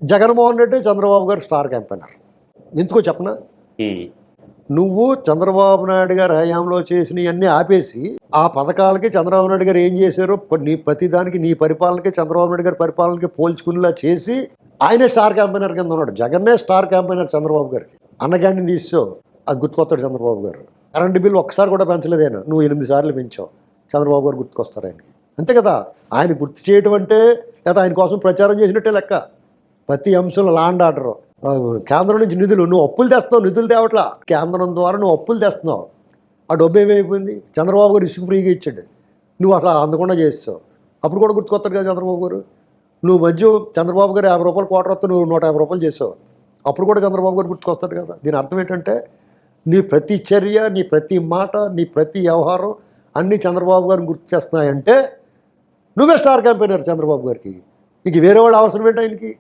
జగన్మోహన్ రెడ్డి చంద్రబాబు గారు star campaigner. ఎందుకో చెప్పనా? ఉమ్, నువ్వు చంద్రబాబు నాయుడు గారి హయాంలో చేసినవన్నీ ఆపేసి, ఆ పథకాలకి చంద్రబాబు నాయుడు గారు ఏం చేశారో నీ ప్రతిదానికి నీ పరిపాలనకి చంద్రబాబు నాయుడు గారి పరిపాలనకి పోల్చుకునేలా చేసి ఆయనే స్టార్ క్యాంపెయినర్ కింద ఉన్నాడు. జగన్నే స్టార్ క్యాంపెయినర్ చంద్రబాబు గారికి. అన్న క్యాంటీన్ తీసావు, అది గుర్తుకొస్తాడు చంద్రబాబు గారు. కరెంటు బిల్లు ఒక్కసారి కూడా పెంచలేదేనా, నువ్వు 8 సార్లు పెంచావు, చంద్రబాబు గారు గుర్తుకొస్తారు ఆయనకి. అంతే కదా. ఆయన గుర్తు చేయటం అంటే లేదా ఆయన కోసం ప్రచారం చేసినట్టే లెక్క. ప్రతి అంశంలో లా అండ్ ఆర్డర్, కేంద్రం నుంచి నిధులు, నువ్వు అప్పులు తెస్తావు, నిధులు తేవట్లా, కేంద్రం ద్వారా నువ్వు అప్పులు తెస్తున్నావు. ఆ డబ్బు ఏమైపోయింది? చంద్రబాబు గారు ఇసుక ఫ్రీగా ఇచ్చాడు, నువ్వు అసలు అందకుండా చేస్తావు. అప్పుడు కూడా గుర్తుకొస్తాడు కదా చంద్రబాబు గారు. నువ్వు మధ్య చంద్రబాబు గారు 50 రూపాయలు కోట వస్తే నువ్వు 150 రూపాయలు చేసావు, అప్పుడు కూడా చంద్రబాబు గారు గుర్తుకొస్తాడు కదా. దీని అర్థం ఏంటంటే నీ ప్రతి చర్య, నీ ప్రతి మాట, నీ ప్రతి వ్యవహారం అన్నీ చంద్రబాబు గారిని గుర్తు చేస్తున్నాయంటే నువ్వే స్టార్ క్యాంపెయినర్ చంద్రబాబు గారికి. నీకు వేరే వాళ్ళు అవసరం ఏంటి ఆయనకి?